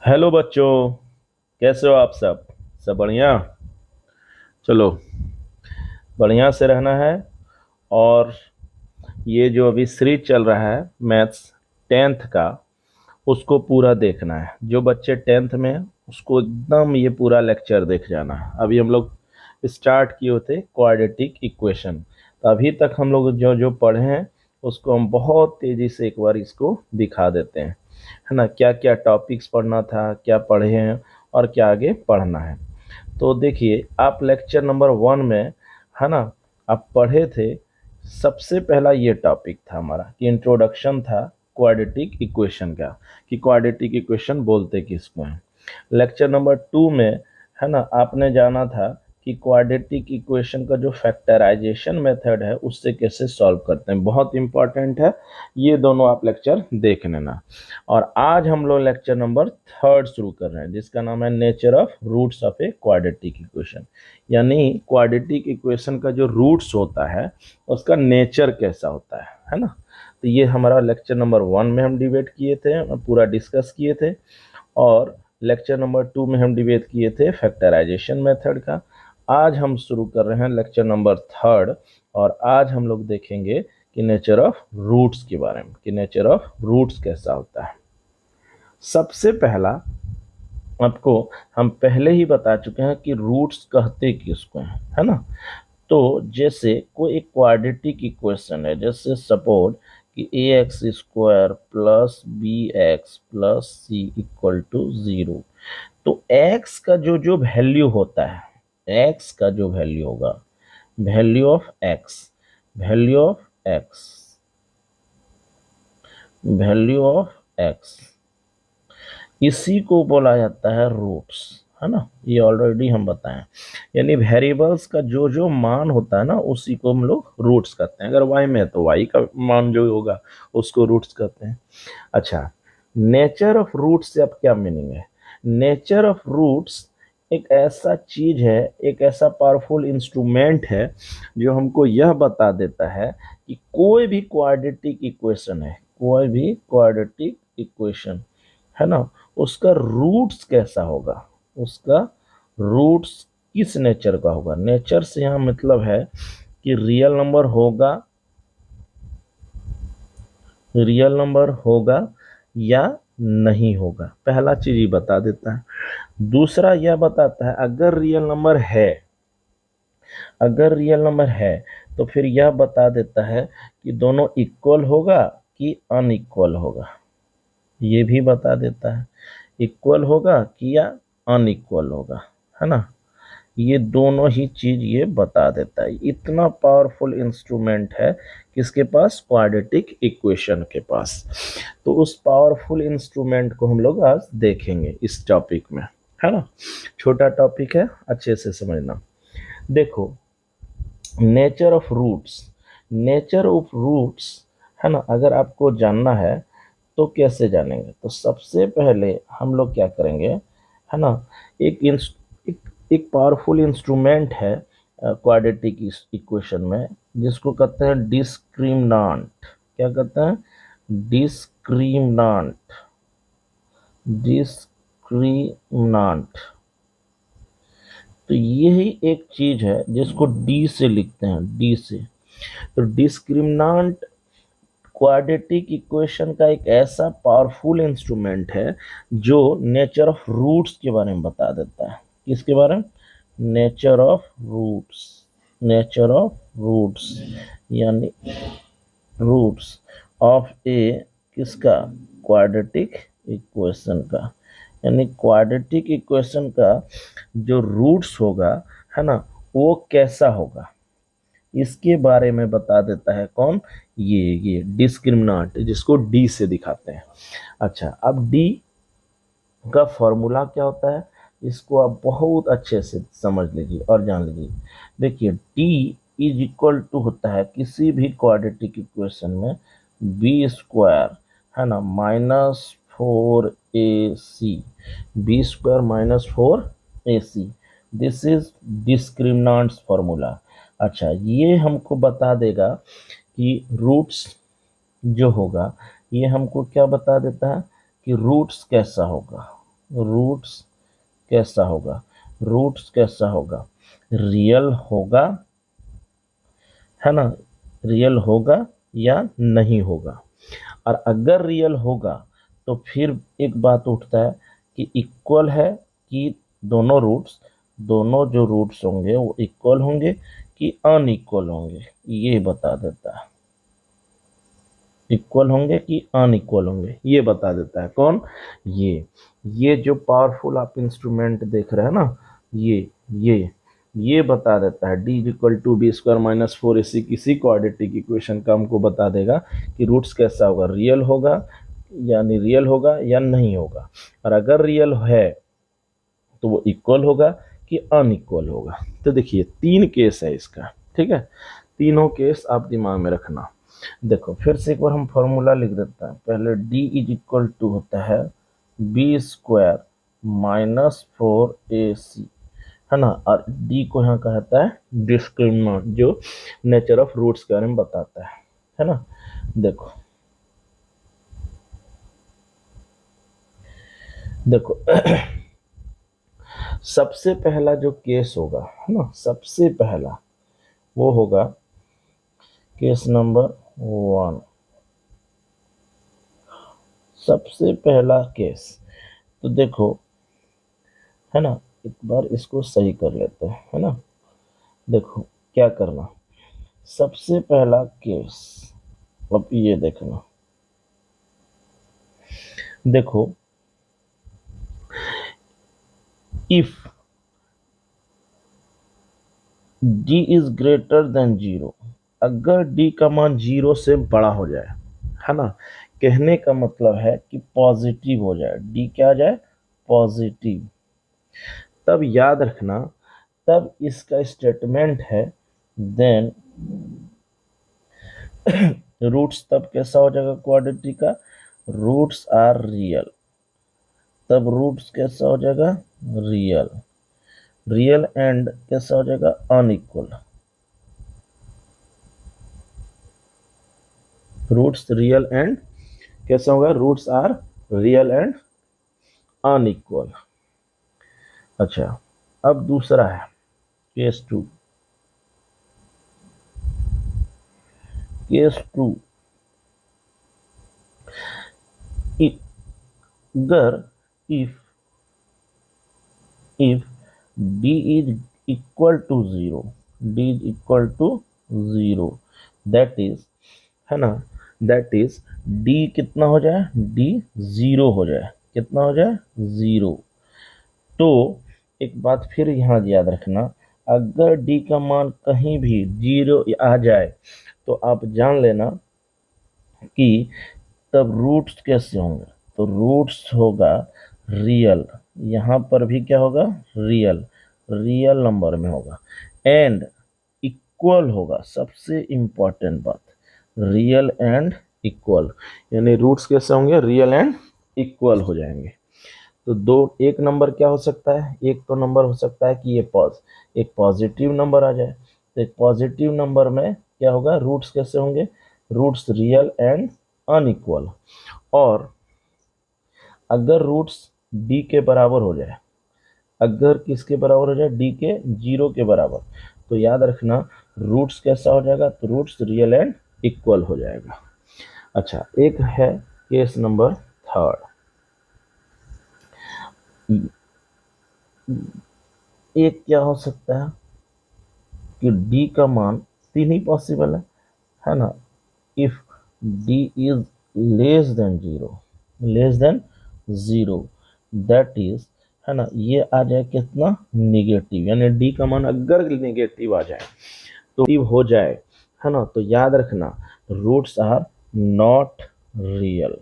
Hello बच्चों, कैसे हो आप सब? सब बढ़िया। चलो, बढ़िया से रहना है। और ये जो अभी सीरीज चल रहा है मैथ्स 10th का, उसको पूरा देखना है। जो बच्चे 10th में हैं, उसको एकदम ये पूरा लेक्चर देख जाना है। अभी हम लोग स्टार्ट किए थे क्वाड्रेटिक इक्वेशन, तो अभी तक हम लोग जो जो पढ़े हैं उसको हम बहुत तेजी से एक बार इसको दिखा देते हैं, है ना। क्या क्या टॉपिक्स पढ़ना था, क्या पढ़े हैं और क्या आगे पढ़ना है। तो देखिए, आप लेक्चर नंबर 1 में, है ना, आप पढ़े थे। सबसे पहला ये टॉपिक था हमारा कि इंट्रोडक्शन था क्वाड्रेटिक इक्वेशन का, कि क्वाड्रेटिक इक्वेशन बोलते किसको हैं। लेक्चर नंबर 2 में, है ना, आपने जाना था कि क्वाड्रेटिक इक्वेशन का जो फैक्टराइजेशन मेथड है उससे कैसे सॉल्व करते हैं। बहुत इंपॉर्टेंट है, ये दोनों आप लेक्चर देख लेना। और आज हम लोग लेक्चर नंबर 3 शुरू कर रहे हैं, जिसका नाम है nature of roots of a quadratic equation. यानी क्वाड्रेटिक इक्वेशन का जो रूट्स होता है उसका नेचर कैसा होता है ना। तो ये हमारा लेक्चर नंबर 1 में हम डिबेट किए थे, पूरा डिस्कस किए थे। और लेक्चर नंबर 2 में हम डिबेट किए थे फैक्टराइजेशन मेथड का। आज हम शुरू कर रहे हैं लेक्चर नंबर 3, और आज हम लोग देखेंगे कि नेचर ऑफ रूट्स के बारे में, कि नेचर ऑफ रूट्स कैसा होता है। सबसे पहला, आपको हम पहले ही बता चुके हैं कि रूट्स कहते किसको हैं, है ना। तो जैसे कोई एक क्वाड्रेटिक इक्वेशन है, जैसे सपोज कि a x square plus b x plus c equal to 0। तो एक्स का जो जो वैल्यू होता है, एक्स का जो वैल्यू होगा, value of x, value of x, value of x, इसी को बोला जाता है रूट्स, है ना। ये ऑलरेडी हम बताएं। यानी वेरिएबल्स का जो जो मान होता है ना, उसी को हम लोग रूट्स कहते हैं। अगर वाई में है तो वाई का मान जो होगा उसको रूट्स कहते हैं। अच्छा, नेचर ऑफ रूट्स से अब क्या मीनिंग है? नेचर ऑफ रूट्स एक ऐसा चीज है, एक ऐसा पावरफुल इंस्ट्रूमेंट है जो हमको यह बता देता है कि कोई भी क्वाड्रेटिक इक्वेशन है, कोई भी क्वाड्रेटिक इक्वेशन, है ना, उसका रूट्स कैसा होगा, उसका रूट्स किस नेचर का होगा। नेचर से यहाँ मतलब है कि रियल नंबर होगा, रियल नंबर होगा या नहीं होगा। पहला चीज ये बता देता है। दूसरा यह बताता है अगर रियल नंबर है, अगर रियल नंबर है तो फिर यह बता देता है कि दोनों इक्वल होगा कि अनइक्वल होगा। ये भी बता देता है इक्वल होगा कि या अनइक्वल होगा, है ना। ये दोनों ही चीज ये बता देता है। इतना पावरफुल इंस्ट्रूमेंट है किसके पास? क्वाड्रेटिक इक्वेशन के पास। तो उस पावरफुल इंस्ट्रूमेंट को हम लोग आज देखेंगे इस टॉपिक में, है ना। छोटा टॉपिक है, अच्छे से समझना। देखो, nature of roots, nature of roots, है ना, अगर आपको जानना है तो कैसे जानेंगे? तो सबसे पहले हम लोग क्या करेंगे, है ना, एक पावरफुल इंस्ट्रूमेंट है क्वाड्रेटिक इक्वेशन में, जिसको कहते हैं डिस्क्रिमिनांट। क्या कहते हैं? डिस्क्रिमिनांट, डिस्क्रिमिनांट। तो यही एक चीज है जिसको डी से लिखते हैं, डी से। तो डिस्क्रिमिनांट क्वाड्रेटिक इक्वेशन का एक ऐसा पावरफुल इंस्ट्रूमेंट है जो नेचर ऑफ रूट्स के बारे में बता देता है। किसके बारे में? Nature of roots, nature of roots, यानी रूट्स ऑफ ए किसका? क्वाड्रेटिक इक्वेशन का। यानी क्वाड्रेटिक इक्वेशन का जो रूट्स होगा, है ना, वो कैसा होगा, इसके बारे में बता देता है। कौन? ये डिस्क्रिमिनांट, जिसको डी से दिखाते हैं। अच्छा, अब डी का फॉर्मूला क्या होता है, इसको आप बहुत अच्छे से समझ लीजिए और जान लीजिए। देखिए, डी इज इक्वल टू होता है किसी भी क्वाड्रेटिक इक्वेशन में बी स्क्वायर, है ना, -4ac, b square -4ac। This is discriminants formula. अच्छा, ये हमको बता देगा कि रूट्स जो होगा, ये हमको क्या बता देता है कि रूट्स कैसा होगा, रूट्स कैसा होगा, रूट्स कैसा होगा, रियल होगा, है ना, रियल होगा या नहीं होगा। और अगर रियल होगा तो फिर एक बात उठता है कि इक्वल है कि दोनों रूट्स, दोनों जो रूट्स होंगे वो इक्वल होंगे कि अनइक्वल होंगे, ये बता देता है। इक्वल होंगे कि अनइक्वल होंगे ये बता देता है कौन, ये जो पावरफुल आप इंस्ट्रूमेंट देख रहे हैं ना, ये बता देता है d equal to B square minus 4 इसी किसी क्वाड्रेटिक इक्वेशन का हमको बता देगा कि रूट्स कैसा होगा, रियल होगा यानी रियल होगा या नहीं होगा। और अगर रियल है तो वो इक्वल होगा कि अनइक्वल होगा। तो देखिए 3 केस है इसका, ठीक है, तीनों केस आप दिमाग में रखना। देखो फिर से एक बार हम फॉर्मूला लिख देते हैं। पहले d इज इक्वल टू होता है बी स्क्वायर माइनस 4ac, है ना, और d को यहाँ कहता है डिस्क्रिमिनेंट, जो नेचर ऑफ रूट्स के बारे में बताता है ना। देखो देखो सबसे पहला जो केस होगा, है ना, सबसे पहला वो होगा केस नंबर 1, सबसे पहला केस। तो देखो, है ना, एक बार इसको सही कर लेते हैं, है ना। देखो क्या करना, सबसे पहला केस, अब ये देखना, देखो if d is greater than 0, अगर d का मान 0 से बड़ा हो जाए, है ना, कहने का मतलब है कि पॉजिटिव हो जाए, d क्या आ जाए, पॉजिटिव, तब याद रखना, तब इसका स्टेटमेंट है देन रूट्स तब कैसा हो जाएगा क्वाड्रेटिक का, रूट्स आर रियल, तब रूट्स कैसा हो जाएगा, रियल, रियल एंड कैसा हो जाएगा, अनइक्वल, रूट्स रियल एंड कैसा होगा, roots are real and unequal. अच्छा अब दूसरा है केस 2, केस 2 अगर if d is equal to 0, d is equal to 0, that is, है ना, that is d कितना हो जाए, d 0 हो जाए, कितना हो जाए, 0। तो एक बात फिर यहाँ याद रखना, अगर d का मान कहीं भी 0 आ जाए तो आप जान लेना कि तब रूट्स कैसे होंगे, तो रूट्स होगा रियल, यहाँ पर भी क्या होगा, रियल, रियल नंबर में होगा, एंड इक्वल होगा, सबसे इंपॉर्टेंट बात, रियल एंड इक्वल, यानी रूट्स कैसे होंगे, रियल एंड इक्वल हो जाएंगे। तो दो, एक नंबर क्या हो सकता है, एक तो नंबर हो सकता है कि ये एक पॉजिटिव नंबर आ जाए, तो एक पॉजिटिव नंबर में क्या होगा, रूट्स कैसे होंगे, रूट्स रियल एंड अनइक्वल। और अगर रूट्स d के बराबर हो जाए, अगर किसके बराबर हो जाए, d के 0 के बराबर, तो याद रखना रूट्स कैसा हो जाएगा, तो रूट्स रियल एंड इक्वल हो जाएगा। अच्छा एक है केस नंबर 3, एक क्या हो सकता है कि d का मान 3 ही पॉसिबल है ना, if d is less than 0, less than 0, that is, है ना, ये आ जाए कितना, निगेटिव, यानी d का मान अगर निगेटिव आ जाए तो हो जाए, है ना, तो याद रखना रूट्स आर नॉट रियल,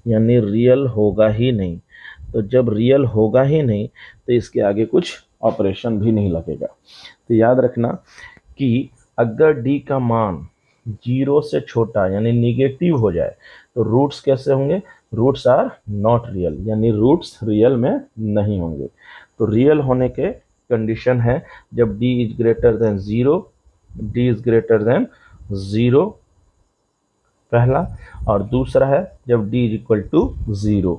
यानी रियल होगा ही नहीं। तो जब रियल होगा ही नहीं तो इसके आगे कुछ ऑपरेशन भी नहीं लगेगा। तो याद रखना कि अगर d का मान 0 से छोटा यानी निगेटिव हो जाए तो रूट्स कैसे होंगे, रूट्स आर नॉट रियल, यानी रूट्स रियल में नहीं होंगे। तो रियल होने के कंडीशन है जब d is greater than 0, d is greater than 0 पहला, और दूसरा है जब d इज इक्वल टू 0।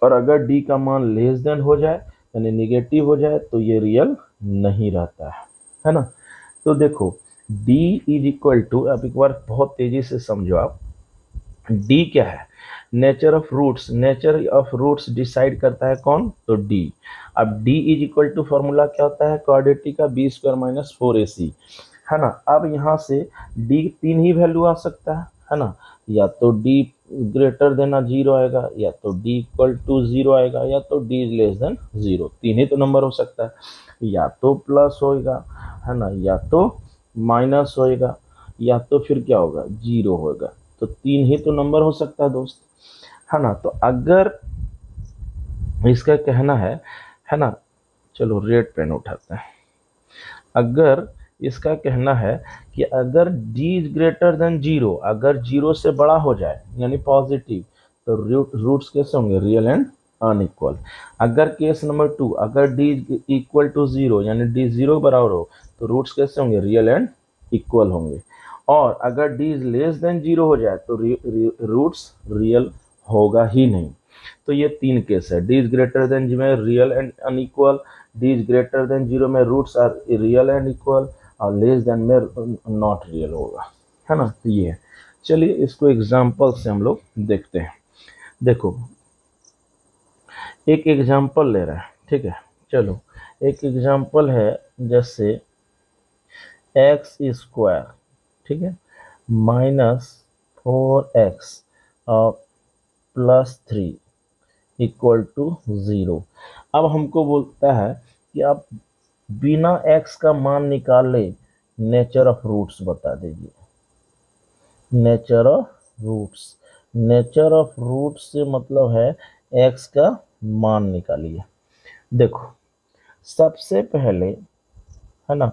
और अगर डी का मान लेस देन हो जाए यानी निगेटिव हो जाए तो ये रियल नहीं रहता है ना। तो देखो d इज इक्वल टू, अब एक बार बहुत तेजी से समझो आप, d क्या है, nature of roots, nature of roots decide करता है कौन, तो d। अब d is equal to formula क्या होता है, क्वाड्रेटिक का बी स्क्वायर माइनस 4ac, है ना। अब यहाँ से d तीन ही वैल्यू आ सकता है ना, या तो d ग्रेटर देन 0 आएगा, या तो d इक्वल टू 0 आएगा, या तो d इज लेस देन 0, तीन ही तो नंबर हो सकता है, या तो प्लस होएगा, है ना, या तो माइनस होएगा, या तो फिर क्या होगा, 0 होएगा। तो तीन ही तो नंबर हो सकता है दोस्त, है ना। तो अगर इसका कहना है ना, चलो रेड पेन उठाते हैं, अगर इसका कहना है कि अगर d इज ग्रेटर देन 0, अगर 0 से बड़ा हो जाए यानी पॉजिटिव, तो रूट्स कैसे होंगे, रियल एंड अनइक्वल। अगर केस नंबर 2, अगर d इक्वल टू 0 यानी d 0 बराबर हो, तो रूट्स कैसे होंगे, रियल एंड इक्वल होंगे। और अगर d इज लेस देन 0 हो जाए तो रूट्स रियल होगा ही नहीं। तो ये तीन केस है, d इज ग्रेटर देन 0 में real and unequal, d is greater than 0 में roots are real and equal, और लेस देन में नॉट रियल होगा, है ना। तो ये है, चलिए इसको एग्जाम्पल से हम लोग देखते हैं। देखो एक एग्जाम्पल ले रहा है, ठीक है, चलो एक एग्जाम्पल है, जैसे एक्स स्क्वायर, ठीक है, minus 4x plus 3 equal to 0। अब हमको बोलता है कि आप बिना x का मान निकाले नेचर ऑफ रूट्स बता दीजिए। Nature of roots, nature of roots से मतलब है x का मान निकालिए। देखो सबसे पहले, है ना,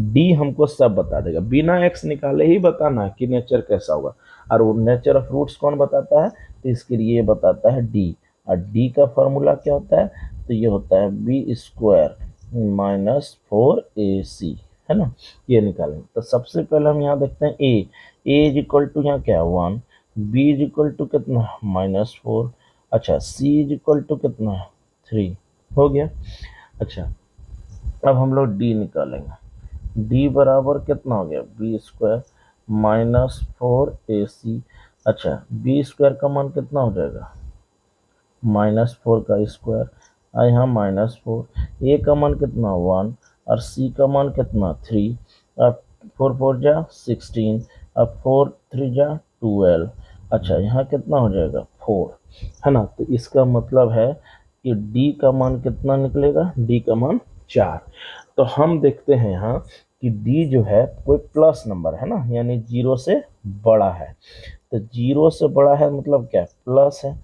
d हमको सब बता देगा, बिना x निकाले ही बताना कि नेचर कैसा होगा। और वो नेचर ऑफ रूट्स कौन बताता है, तो इसके लिए बताता है d। और d का फॉर्मूला क्या होता है, तो ये होता है बी स्क्वायर माइनस 4ac, है ना। ये निकालेंगे तो सबसे पहले हम यहाँ देखते हैं a इज इक्वल टू यहाँ क्या है 1, b इज इक्वल टू कितना -4, अच्छा c इज इक्वल टू कितना 3, हो गया। अच्छा अब हम लोग d निकालेंगे, d बराबर कितना हो गया, बी स्क्वायर माइनस 4ac, अच्छा बी स्क्वायर का मान कितना हो जाएगा, -4 का स्क्वायर, और यहाँ -4, a का मान कितना 1, और c का मान कितना 3, अब 4 4 जा 16, अब 4 3 जा 12, अच्छा यहाँ कितना हो जाएगा 4, है ना। तो इसका मतलब है कि d का मान कितना निकलेगा, d का मान 4। तो हम देखते हैं यहाँ कि d जो है कोई प्लस नंबर है ना, यानी 0 से बड़ा है, तो 0 से बड़ा है मतलब क्या, प्लस है।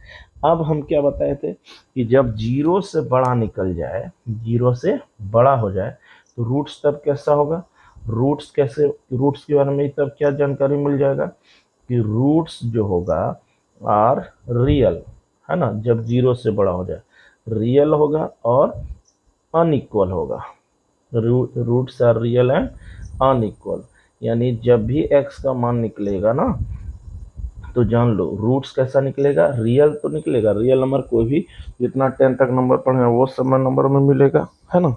अब हम क्या बताए थे कि जब 0 से बड़ा निकल जाए, 0 से बड़ा हो जाए, तो रूट्स तब कैसा होगा, रूट्स कैसे, रूट्स के बारे में तब क्या जानकारी मिल जाएगा कि रूट्स जो होगा आर रियल, है ना, जब 0 से बड़ा हो जाए रियल होगा और अनइक्वल होगा। Roots are real and unequal, यानी जब भी x का मान निकलेगा ना, तो जान लो रूट्स कैसा निकलेगा, रियल तो निकलेगा, रियल नंबर कोई भी जितना 10 तक नंबर पढ़े वो सब नंबर में मिलेगा, है ना।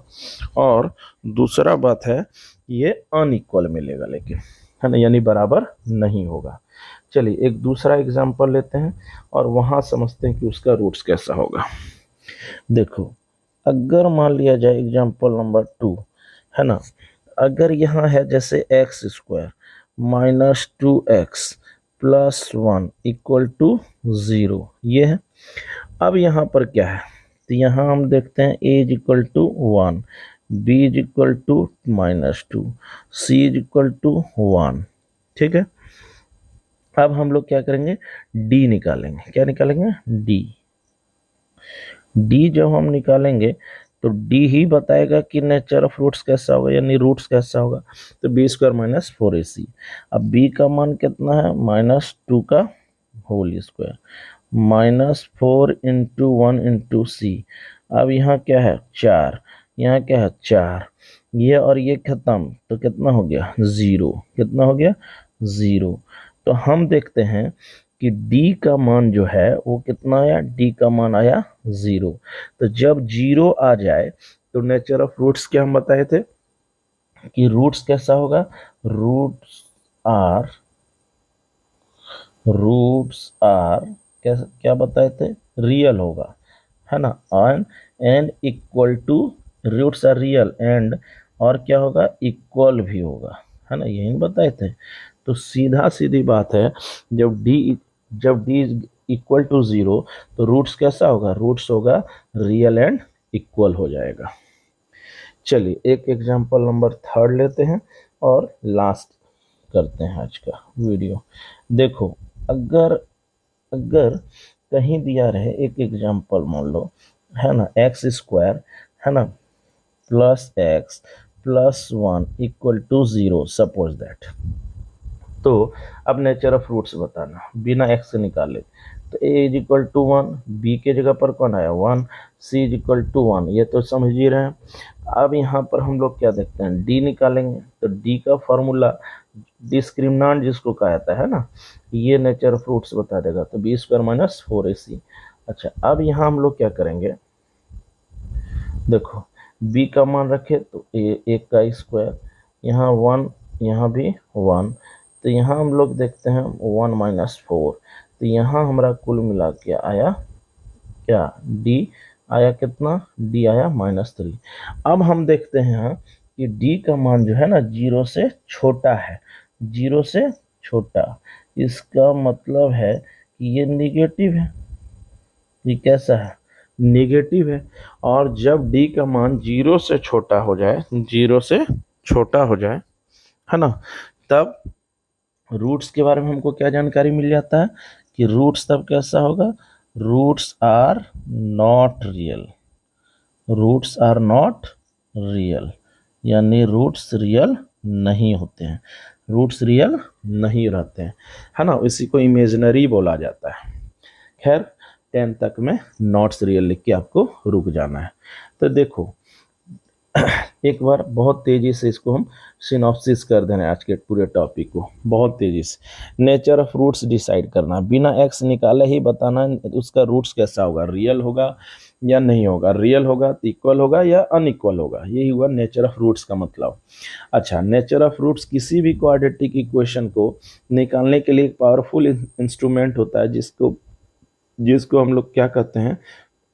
और दूसरा बात है ये अनइक्वल मिलेगा लेकिन, है ना, यानी बराबर नहीं होगा। चलिए एक दूसरा एग्जांपल लेते हैं और वहाँ समझते हैं कि उसका रूट्स कैसा होगा। देखो अगर मान लिया जाए एग्जांपल नंबर 2, है ना, अगर यहाँ है जैसे x square minus 2x plus 1 equal to 0, ये है। अब यहाँ पर क्या है, तो यहाँ हम देखते हैं a is equal to 1, b is equal to -2, c is equal to 1, ठीक है। अब हम लोग क्या करेंगे, d निकालेंगे, क्या निकालेंगे, d जब हम निकालेंगे तो d ही बताएगा कि नेचर ऑफ रूट्स कैसा होगा, यानी रूट्स कैसा होगा। तो बी स्क्वायर माइनस 4ac, अब b का मान कितना है, -2 का होल स्क्वायर, -4 इंटू 1 इंटू सी, अब यहाँ क्या है 4, यहाँ क्या है 4, ये और ये खत्म, तो कितना हो गया 0, कितना हो गया 0। तो हम देखते हैं कि डी का मान जो है वो कितना आया, डी का मान आया 0। तो जब 0 आ जाए तो नेचर ऑफ रूट्स क्या हम बताए थे कि रूट्स कैसा होगा, रूट्स आर क्या बताए थे, रियल होगा, है ना, and equal to, roots are real and, और क्या होगा, इक्वल भी होगा, है ना, यही बताए थे। तो सीधा सीधी बात है, जब डी इक्वल टू 0 तो रूट्स कैसा होगा, रूट्स होगा रियल एंड इक्वल हो जाएगा। चलिए एक एग्जांपल नंबर 3 लेते हैं और लास्ट करते हैं आज का वीडियो। देखो अगर अगर कहीं दिया रहे, एक एग्जांपल मान लो, है ना, एक्स स्क्वायर, है ना, plus x plus 1 equal to 0, suppose that. तो अब नेचर ऑफ रूट्स बताना बिना एक्स से निकाले। तो ए इज इक्वल टू 1, बी के जगह पर कौन आया 1, सी इज इक्वल टू 1, ये तो समझ ही रहे हैं। अब यहाँ पर हम लोग क्या देखते हैं, डी निकालेंगे। तो डी का फॉर्मूला डिस्क्रिमिनेंट जिसको कहा जाता है ना, ये नेचर ऑफ रूट्स बता देगा। तो बी स्क्वायर माइनस 4ac। अच्छा अब यहाँ हम लोग क्या करेंगे, देखो b का मान रखे तो एक का स्क्वायर, यहाँ 1, यहाँ भी 1, तो यहाँ हम लोग देखते हैं 1 माइनस 4, तो यहाँ हमारा कुल मिला के आया क्या, d आया कितना, d आया -3। अब हम देखते हैं कि d का मान जो है ना 0 से छोटा है, 0 से छोटा, इसका मतलब है कि ये निगेटिव है, ये कैसा है, नेगेटिव है। और जब d का मान 0 से छोटा हो जाए, 0 से छोटा हो जाए, है ना, तब रूट्स के बारे में हमको क्या जानकारी मिल जाता है कि रूट्स तब कैसा होगा, roots are not real, roots are not real, यानी रूट्स रियल नहीं होते हैं, रूट्स रियल नहीं रहते हैं, है ना, इसी को इमेजिनरी बोला जाता है। खैर 10 तक में नॉट्स रियल लिख के आपको रुक जाना है। तो देखो एक बार बहुत तेजी से इसको हम सिनॉप्सिस कर देना है आज के पूरे टॉपिक को, बहुत तेजी से। नेचर ऑफ रूट्स डिसाइड करना, बिना एक्स निकाले ही बताना उसका रूट्स कैसा होगा, रियल होगा या नहीं होगा, रियल होगा तो इक्वल होगा या अनइक्वल होगा, यही हुआ नेचर ऑफ रूट्स का मतलब। अच्छा नेचर ऑफ रूट्स किसी भी क्वाड्रेटिक इक्वेशन को निकालने के लिए एक पावरफुल इंस्ट्रूमेंट होता है जिसको हम लोग क्या कहते हैं,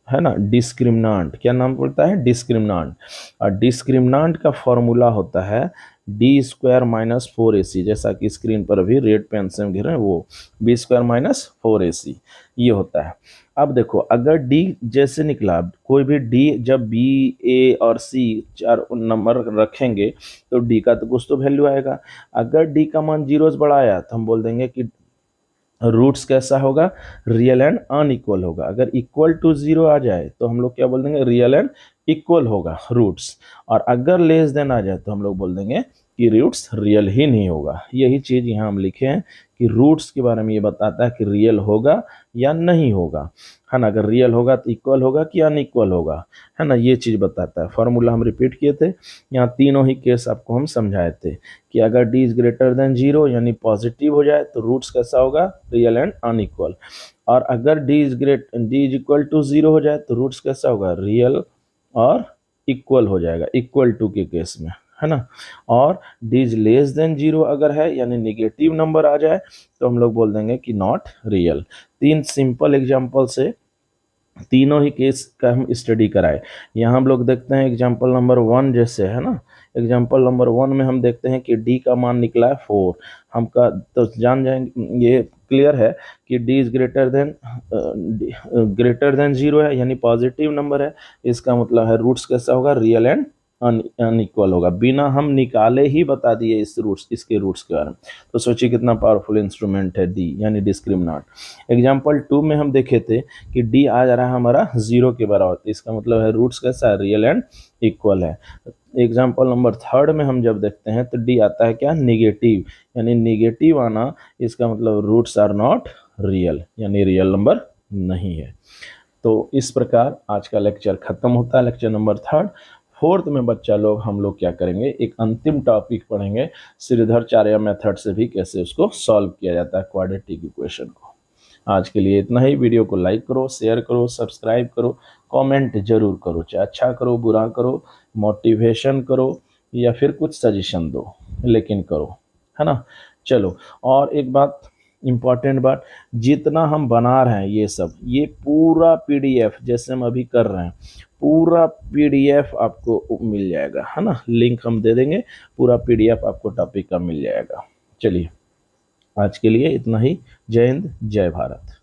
है ना, डिस्क्रिमिनेंट। क्या नाम पड़ता है, डिस्क्रिमिनेंट। और डिस्क्रिमिनेंट का फॉर्मूला होता है डी स्क्वायर माइनस 4ac, जैसा कि स्क्रीन पर अभी रेड पेन से हम घेरे वो बी स्क्वायर माइनस 4ac ये होता है। अब देखो अगर डी जैसे निकला, कोई भी डी जब बी ए और सी 4 नंबर रखेंगे तो डी का तो कुछ तो वैल्यू आएगा। अगर डी का मान 0 से बड़ा आया तो हम बोल देंगे कि रूट्स कैसा होगा, रियल एंड अनइक्वल होगा। अगर इक्वल टू 0 आ जाए तो हम लोग क्या बोल देंगे, रियल एंड इक्वल होगा रूट्स। और अगर लेस देन आ जाए तो हम लोग बोल देंगे कि रूट्स रियल ही नहीं होगा। यही चीज़ यहाँ हम लिखे हैं कि रूट्स के बारे में ये बताता है कि रियल होगा या नहीं होगा, है ना, अगर रियल होगा तो इक्वल होगा कि अनइक्वल होगा, है ना, ये चीज़ बताता है। फॉर्मूला हम रिपीट किए थे, यहाँ तीनों ही केस आपको हम समझाए थे कि अगर डी इज ग्रेटर देन 0 यानी पॉजिटिव हो जाए तो रूट्स कैसा होगा, रियल एंड अनइक्वल। और अगर डी इज इक्वल टू 0 हो जाए तो रूट्स कैसा होगा, रियल और इक्वल हो जाएगा, इक्वल टू के केस में, है ना। और डी इज लेस देन 0 अगर है यानी निगेटिव नंबर आ जाए तो हम लोग बोल देंगे कि नॉट रियल। 3 सिंपल एग्जांपल से तीनों ही केस का हम स्टडी कराए। यहाँ हम लोग देखते हैं एग्जांपल नंबर 1 जैसे, है ना, एग्जांपल नंबर 1 में हम देखते हैं कि डी का मान निकला है 4। हम का तो जान जाएंगे, ये क्लियर है कि डी इज ग्रेटर देन 0 है यानी पॉजिटिव नंबर है, इसका मतलब है रूट्स कैसा होगा, रियल एंड अनइक्वल होगा। बिना हम निकाले ही बता दिए इसके रूट्स के बारे में। तो सोचिए कितना पावरफुल इंस्ट्रूमेंट है डी यानी डिस्क्रिमिनेंट। एग्जांपल 2 में हम देखे थे कि डी आ जा रहा है हमारा 0 के बराबर, तो इसका मतलब है रूट्स कैसा है, रियल एंड इक्वल है। एग्जाम्पल नंबर 3 में हम जब देखते हैं तो डी आता है क्या, निगेटिव, यानी निगेटिव आना इसका मतलब रूट्स आर नॉट रियल यानी रियल नंबर नहीं है। तो इस प्रकार आज का लेक्चर खत्म होता है, लेक्चर नंबर 3। 4th में बच्चा लोग हम लोग क्या करेंगे, एक अंतिम टॉपिक पढ़ेंगे, श्रीधराचार्य मेथड से भी कैसे उसको सॉल्व किया जाता है क्वाड्रेटिक इक्वेशन को। आज के लिए इतना ही। वीडियो को लाइक करो, शेयर करो, सब्सक्राइब करो, कमेंट जरूर करो, चाहे अच्छा करो, बुरा करो, मोटिवेशन करो या फिर कुछ सजेशन दो, लेकिन करो, है ना। चलो, और एक बात, इम्पॉर्टेंट बात, जितना हम बना रहे हैं ये सब, ये पूरा पीडीएफ जैसे हम अभी कर रहे हैं, पूरा पीडीएफ आपको मिल जाएगा, है ना। लिंक हम दे देंगे, पूरा पीडीएफ आपको टॉपिक का मिल जाएगा। चलिए, आज के लिए इतना ही। जय हिंद, जय भारत।